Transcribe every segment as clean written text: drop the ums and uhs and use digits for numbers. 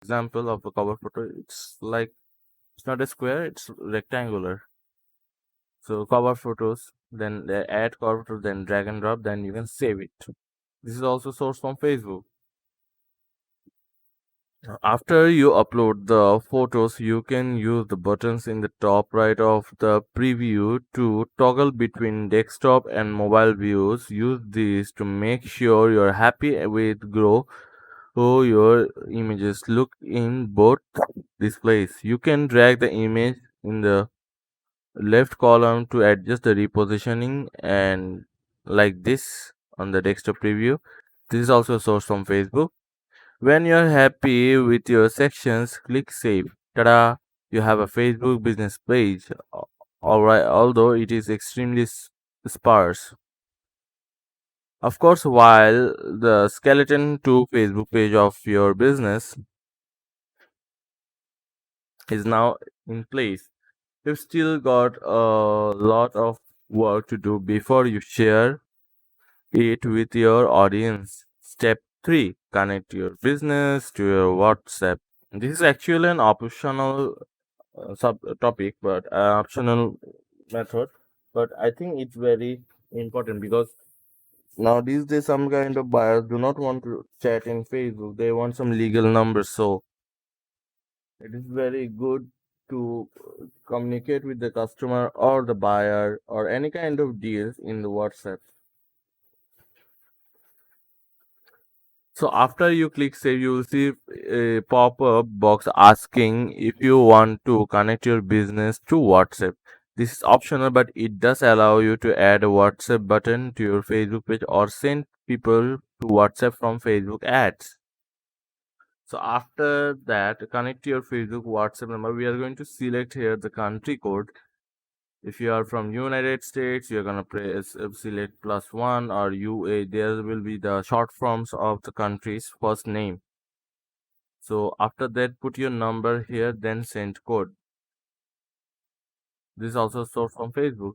Example of a cover photo, it's like it's not a square, it's rectangular. So cover photos, then they add cover photos, then drag and drop, then you can save it. This is also sourced from Facebook. After you upload the photos, you can use the buttons in the top right of the preview to toggle between desktop and mobile views. Use these to make sure you're happy with grow how your images look in both displays. You can drag the image in the left column to adjust the repositioning and like this on the desktop preview. This is also a source from Facebook. When you're happy with your sections, click save. Ta-da! You have a Facebook business page. Alright, although it is extremely sparse. Of course, while the skeleton to Facebook page of your business is now in place, you've still got a lot of work to do before you share it with your audience. Step 3: connect your business to your WhatsApp. This is actually an optional subtopic, but optional method. But I think it's very important because now these days some kind of buyers do not want to chat in Facebook. They want some legal numbers. So it is very good to communicate with the customer or the buyer or any kind of deals in the WhatsApp. So after you click save, you will see a pop-up box asking if you want to connect your business to WhatsApp. This is optional, but it does allow you to add a WhatsApp button to your Facebook page or send people to WhatsApp from Facebook ads. So after that, connect to your Facebook WhatsApp number. We are going to select here the country code. If you are from United States, you're gonna press select +1 or UA. There will be the short forms of the country's first name. So after that, put your number here, then send code. This is also sourced from Facebook.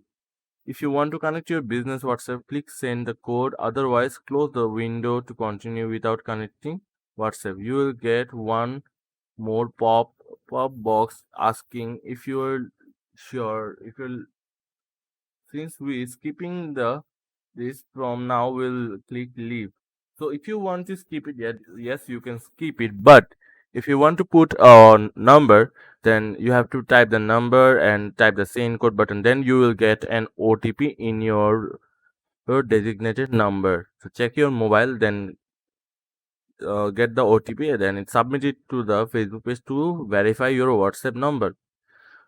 If you want to connect your business WhatsApp, click send the code. Otherwise, close the window to continue without connecting WhatsApp. You will get one more pop box asking if you are sure. If you Since we skipping the this from now, we'll click leave. So if you want to skip it, yes, you can skip it. But if you want to put a number, then you have to type the number and type the same code button. Then you will get an OTP in your designated number. So check your mobile, then get the OTP, and then submit it to the Facebook page to verify your WhatsApp number.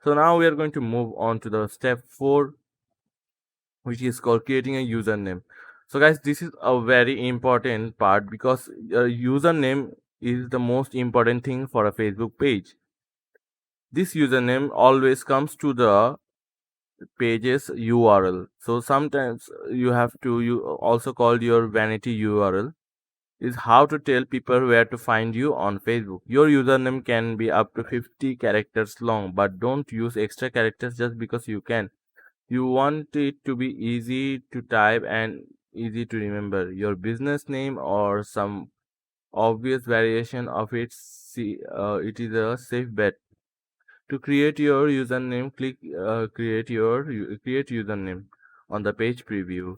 So now we are going to move on to the step 4, which is called creating a username. So guys, this is a very important part because a username is the most important thing for a Facebook page. This username always comes to the page's URL. So sometimes you have to you also call your vanity URL is how to tell people where to find you on Facebook. Your username can be up to 50 characters long, but don't use extra characters just because you can. You want it to be easy to type and easy to remember. Your business name or some obvious variation of it, it is a safe bet. To create your username, click create username on the page preview.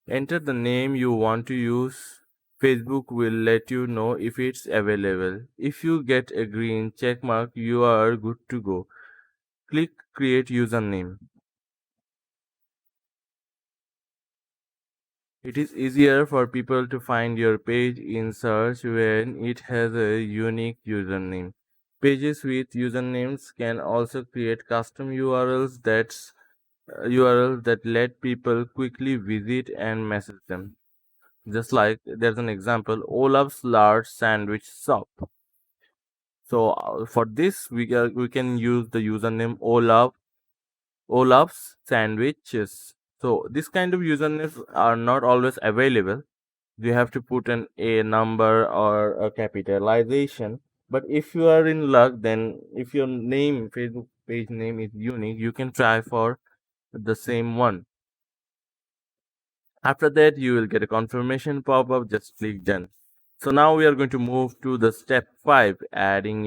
Enter the name you want to use. Facebook will let you know if it's available. If you get a green check mark, you are good to go. Click create username. It is easier for people to find your page in search when it has a unique username. Pages with usernames can also create custom URLs that let people quickly visit and message them. Just like there's an example, Olaf's large sandwich shop. So for this we can use the username Olaf's sandwiches. So this kind of usernames are not always available. You have to put an a number or a capitalization. But if you are in luck, then if your name Facebook page name is unique, you can try for the same one. After that, you will get a confirmation pop-up. Just click done. So now we are going to move to the step 5, adding